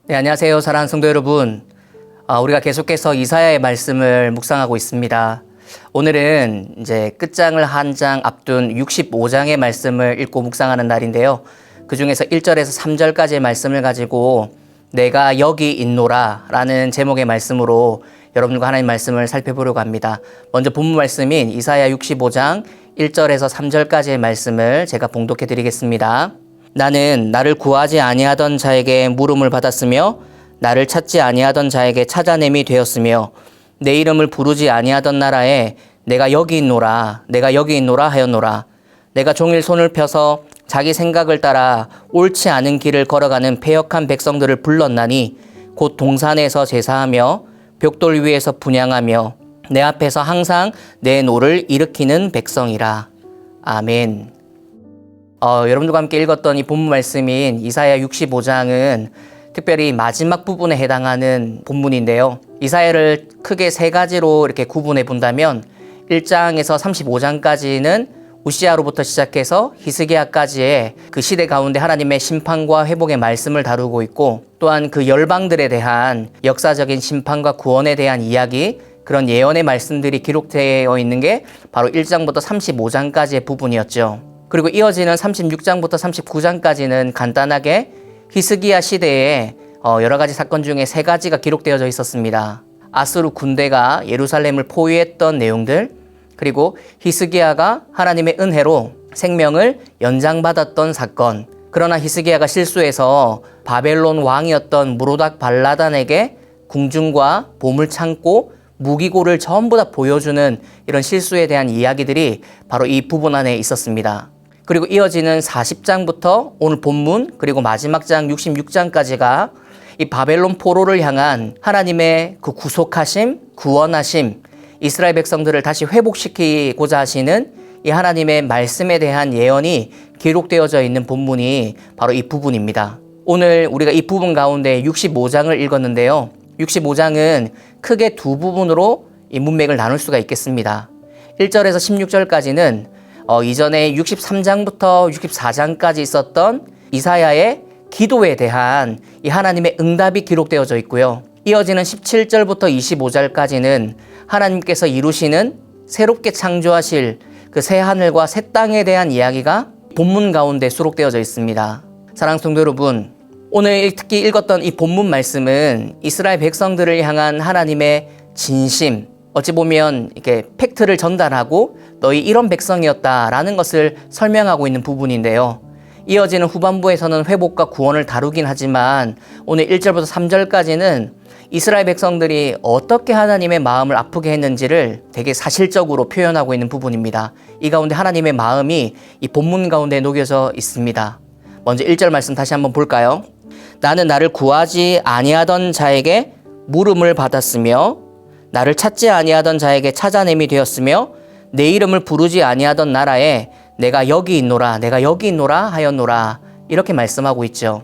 네, 안녕하세요. 사랑하는 성도 여러분. 우리가 계속해서 이사야의 말씀을 묵상하고 있습니다. 오늘은 이제 끝장을 한 장 앞둔 65장의 말씀을 읽고 묵상하는 날인데요. 그 중에서 1절에서 3절까지의 말씀을 가지고 내가 여기 있노라 라는 제목의 말씀으로 여러분과 하나님의 말씀을 살펴보려고 합니다. 먼저 본문 말씀인 이사야 65장 1절에서 3절까지의 말씀을 제가 봉독해 드리겠습니다. 나는 나를 구하지 아니하던 자에게 물음을 받았으며 나를 찾지 아니하던 자에게 찾아냄이 되었으며 내 이름을 부르지 아니하던 나라에 내가 여기 있노라 하였노라. 내가 종일 손을 펴서 자기 생각을 따라 옳지 않은 길을 걸어가는 패역한 백성들을 불렀나니 곧 동산에서 제사하며 벽돌 위에서 분향하며 내 앞에서 항상 내 노를 일으키는 백성이라. 아멘. 여러분들과 함께 읽었던 이 본문 말씀인 이사야 65장은 특별히 마지막 부분에 해당하는 본문인데요. 이사야를 크게 세 가지로 이렇게 구분해 본다면 1장에서 35장까지는 우시아로부터 시작해서 히스기야까지의 그 시대 가운데 하나님의 심판과 회복의 말씀을 다루고 있고, 또한 그 열방들에 대한 역사적인 심판과 구원에 대한 이야기, 그런 예언의 말씀들이 기록되어 있는 게 바로 1장부터 35장까지의 부분이었죠. 그리고 이어지는 36장부터 39장까지는 간단하게 히스기야 시대에 여러 가지 사건 중에 세 가지가 기록되어져 있었습니다. 아수르 군대가 예루살렘을 포위했던 내용들, 그리고 히스기야가 하나님의 은혜로 생명을 연장받았던 사건, 그러나 히스기야가 실수해서 바벨론 왕이었던 무로닥 발라단에게 궁중과 보물창고, 무기고를 전부 다 보여주는 이런 실수에 대한 이야기들이 바로 이 부분 안에 있었습니다. 그리고 이어지는 40장부터 오늘 본문, 그리고 마지막 장 66장까지가 이 바벨론 포로를 향한 하나님의 그 구속하심, 구원하심, 이스라엘 백성들을 다시 회복시키고자 하시는 이 하나님의 말씀에 대한 예언이 기록되어져 있는 본문이 바로 이 부분입니다. 오늘 우리가 이 부분 가운데 65장을 읽었는데요. 65장은 크게 두 부분으로 이 문맥을 나눌 수가 있겠습니다. 1절에서 16절까지는 이전에 63장부터 64장까지 있었던 이사야의 기도에 대한 이 하나님의 응답이 기록되어져 있고요. 이어지는 17절부터 25절까지는 하나님께서 이루시는 새롭게 창조하실 그 새 하늘과 새 땅에 대한 이야기가 본문 가운데 수록되어져 있습니다. 사랑하는 성도 여러분, 오늘 특히 읽었던 이 본문 말씀은 이스라엘 백성들을 향한 하나님의 진심, 어찌 보면 이렇게 팩트를 전달하고 너희 이런 백성이었다라는 것을 설명하고 있는 부분인데요. 이어지는 후반부에서는 회복과 구원을 다루긴 하지만 오늘 1절부터 3절까지는 이스라엘 백성들이 어떻게 하나님의 마음을 아프게 했는지를 되게 사실적으로 표현하고 있는 부분입니다. 이 가운데 하나님의 마음이 이 본문 가운데 녹여져 있습니다. 먼저 1절 말씀 다시 한번 볼까요? 나는 나를 구하지 아니하던 자에게 물음을 받았으며 나를 찾지 아니하던 자에게 찾아냄이 되었으며 내 이름을 부르지 아니하던 나라에 내가 여기 있노라 하였노라, 이렇게 말씀하고 있죠.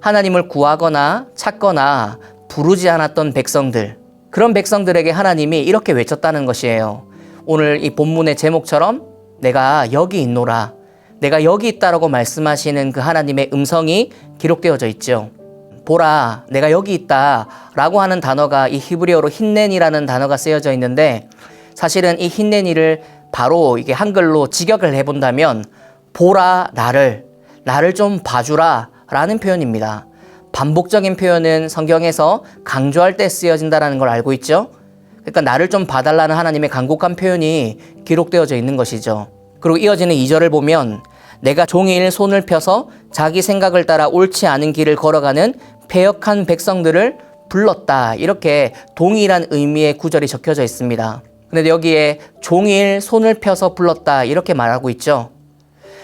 하나님을 구하거나 찾거나 부르지 않았던 백성들, 그런 백성들에게 하나님이 이렇게 외쳤다는 것이에요. 오늘 이 본문의 제목처럼 내가 여기 있노라, 내가 여기 있다라고 말씀하시는 그 하나님의 음성이 기록되어져 있죠. 보라, 내가 여기 있다 라고 하는 단어가 이 히브리어로 힌넨이라는 단어가 쓰여져 있는데, 사실은 이 힌넨이를 바로 이게 한글로 직역을 해본다면 보라 나를 좀 봐주라 라는 표현입니다. 반복적인 표현은 성경에서 강조할 때 쓰여진다는 걸 알고 있죠. 그러니까 나를 좀 봐달라는 하나님의 간곡한 표현이 기록되어져 있는 것이죠. 그리고 이어지는 2절을 보면 내가 종일 손을 펴서 자기 생각을 따라 옳지 않은 길을 걸어가는 패역한 백성들을 불렀다, 이렇게 동일한 의미의 구절이 적혀져 있습니다. 근데 여기에 종일 손을 펴서 불렀다 이렇게 말하고 있죠.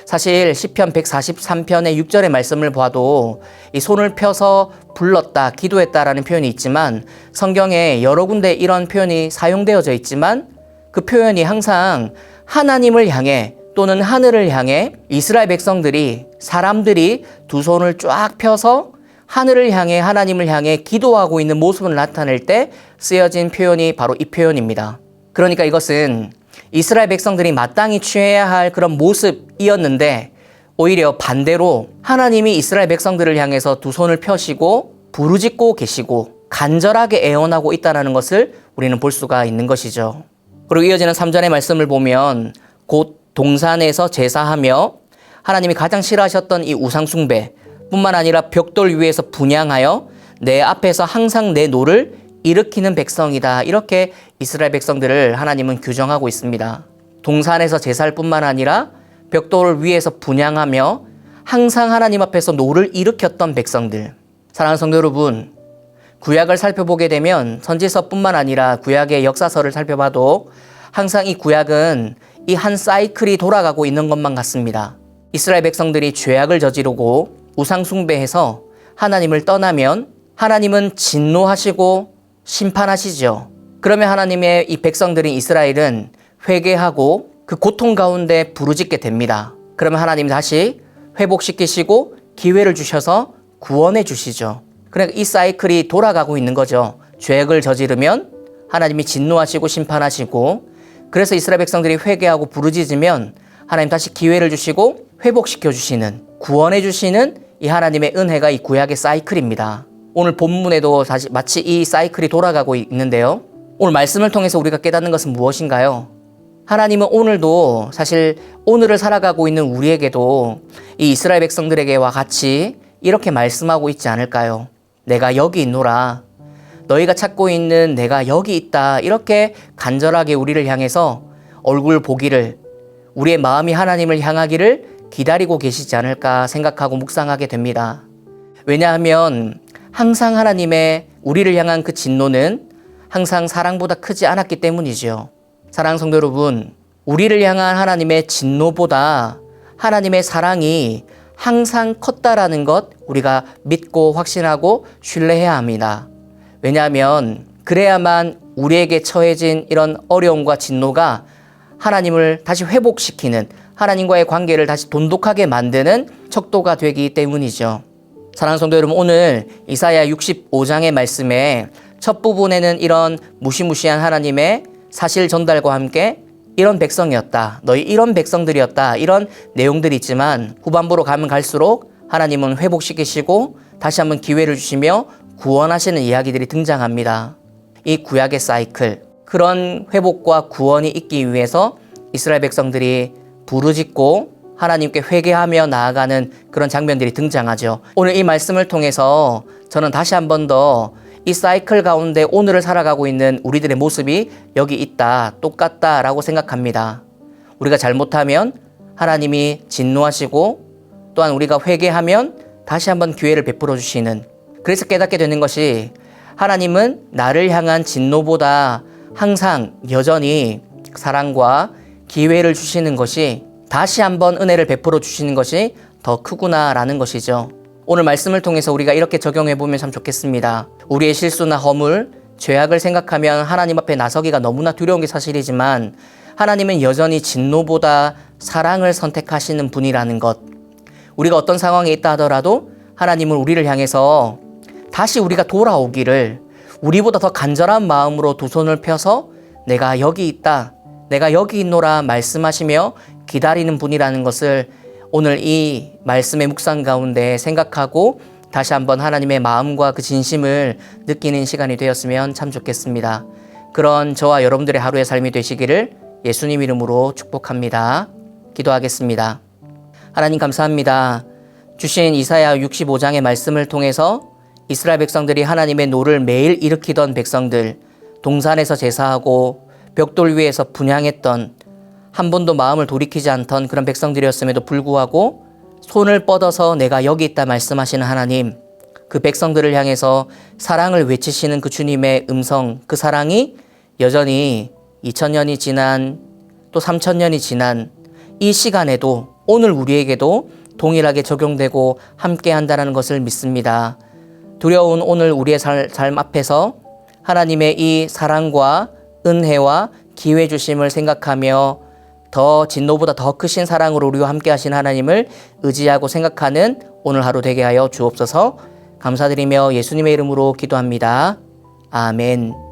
사실 시편 143편의 6절의 말씀을 봐도 이 손을 펴서 불렀다, 기도했다라는 표현이 있지만 성경에 여러 군데 이런 표현이 사용되어져 있지만 그 표현이 항상 하나님을 향해 또는 하늘을 향해 이스라엘 백성들이, 사람들이 두 손을 쫙 펴서 하늘을 향해, 하나님을 향해 기도하고 있는 모습을 나타낼 때 쓰여진 표현이 바로 이 표현입니다. 그러니까 이것은 이스라엘 백성들이 마땅히 취해야 할 그런 모습이었는데 오히려 반대로 하나님이 이스라엘 백성들을 향해서 두 손을 펴시고 부르짖고 계시고 간절하게 애원하고 있다는 것을 우리는 볼 수가 있는 것이죠. 그리고 이어지는 3절의 말씀을 보면 곧 동산에서 제사하며 하나님이 가장 싫어하셨던 이 우상숭배 뿐만 아니라 벽돌 위에서 분향하여 내 앞에서 항상 내 노를 일으키는 백성이다. 이렇게 이스라엘 백성들을 하나님은 규정하고 있습니다. 동산에서 제사할 뿐만 아니라 벽돌 위에서 분향하며 항상 하나님 앞에서 노를 일으켰던 백성들. 사랑하는 성도 여러분, 구약을 살펴보게 되면 선지서뿐만 아니라 구약의 역사서를 살펴봐도 항상 이 구약은 이 한 사이클이 돌아가고 있는 것만 같습니다. 이스라엘 백성들이 죄악을 저지르고 우상 숭배해서 하나님을 떠나면 하나님은 진노하시고 심판하시죠. 그러면 하나님의 이 백성들인 이스라엘은 회개하고 그 고통 가운데 부르짖게 됩니다. 그러면 하나님이 다시 회복시키시고 기회를 주셔서 구원해 주시죠. 그러니까 이 사이클이 돌아가고 있는 거죠. 죄악을 저지르면 하나님이 진노하시고 심판하시고, 그래서 이스라엘 백성들이 회개하고 부르짖으면 하나님 다시 기회를 주시고 회복시켜 주시는, 구원해 주시는 이 하나님의 은혜가 이 구약의 사이클입니다. 오늘 본문에도 다시 마치 이 사이클이 돌아가고 있는데요. 오늘 말씀을 통해서 우리가 깨닫는 것은 무엇인가요? 하나님은 오늘도 사실 오늘을 살아가고 있는 우리에게도 이 이스라엘 백성들에게와 같이 이렇게 말씀하고 있지 않을까요? 내가 여기 있노라. 너희가 찾고 있는 내가 여기 있다. 이렇게 간절하게 우리를 향해서 얼굴 보기를, 우리의 마음이 하나님을 향하기를 기다리고 계시지 않을까 생각하고 묵상하게 됩니다. 왜냐하면 항상 하나님의 우리를 향한 그 진노는 항상 사랑보다 크지 않았기 때문이죠. 사랑하는 성도 여러분, 우리를 향한 하나님의 진노보다 하나님의 사랑이 항상 컸다라는 것 우리가 믿고 확신하고 신뢰해야 합니다. 왜냐하면 그래야만 우리에게 처해진 이런 어려움과 진노가 하나님을 다시 회복시키는, 하나님과의 관계를 다시 돈독하게 만드는 척도가 되기 때문이죠. 사랑하는 성도 여러분, 오늘 이사야 65장의 말씀에 첫 부분에는 이런 무시무시한 하나님의 사실 전달과 함께 이런 백성이었다, 너희 이런 백성들이었다, 이런 내용들이 있지만 후반부로 가면 갈수록 하나님은 회복시키시고 다시 한번 기회를 주시며 구원하시는 이야기들이 등장합니다. 이 구약의 사이클, 그런 회복과 구원이 있기 위해서 이스라엘 백성들이 부르짖고 하나님께 회개하며 나아가는 그런 장면들이 등장하죠. 오늘 이 말씀을 통해서 저는 다시 한 번 더 이 사이클 가운데 오늘을 살아가고 있는 우리들의 모습이 여기 있다, 똑같다라고 생각합니다. 우리가 잘못하면 하나님이 진노하시고 또한 우리가 회개하면 다시 한번 기회를 베풀어 주시는, 그래서 깨닫게 되는 것이 하나님은 나를 향한 진노보다 항상 여전히 사랑과 기회를 주시는 것이, 다시 한번 은혜를 베풀어 주시는 것이 더 크구나라는 것이죠. 오늘 말씀을 통해서 우리가 이렇게 적용해 보면 참 좋겠습니다. 우리의 실수나 허물, 죄악을 생각하면 하나님 앞에 나서기가 너무나 두려운 게 사실이지만 하나님은 여전히 진노보다 사랑을 선택하시는 분이라는 것. 우리가 어떤 상황에 있다 하더라도 하나님은 우리를 향해서 다시 우리가 돌아오기를 우리보다 더 간절한 마음으로 두 손을 펴서 내가 여기 있다, 내가 여기 있노라 말씀하시며 기다리는 분이라는 것을 오늘 이 말씀의 묵상 가운데 생각하고 다시 한번 하나님의 마음과 그 진심을 느끼는 시간이 되었으면 참 좋겠습니다. 그런 저와 여러분들의 하루의 삶이 되시기를 예수님 이름으로 축복합니다. 기도하겠습니다. 하나님 감사합니다. 주신 이사야 65장의 말씀을 통해서 이스라엘 백성들이 하나님의 노를 매일 일으키던 백성들, 동산에서 제사하고 벽돌 위에서 분향했던, 한 번도 마음을 돌이키지 않던 그런 백성들이었음에도 불구하고 손을 뻗어서 내가 여기 있다 말씀하시는 하나님, 그 백성들을 향해서 사랑을 외치시는 그 주님의 음성, 그 사랑이 여전히 2000년이 지난 또 3000년이 지난 이 시간에도 오늘 우리에게도 동일하게 적용되고 함께 한다는 것을 믿습니다. 두려운 오늘 우리의 삶 앞에서 하나님의 이 사랑과 은혜와 기회 주심을 생각하며 더 진노보다 더 크신 사랑으로 우리와 함께 하신 하나님을 의지하고 생각하는 오늘 하루 되게 하여 주옵소서. 감사드리며 예수님의 이름으로 기도합니다. 아멘.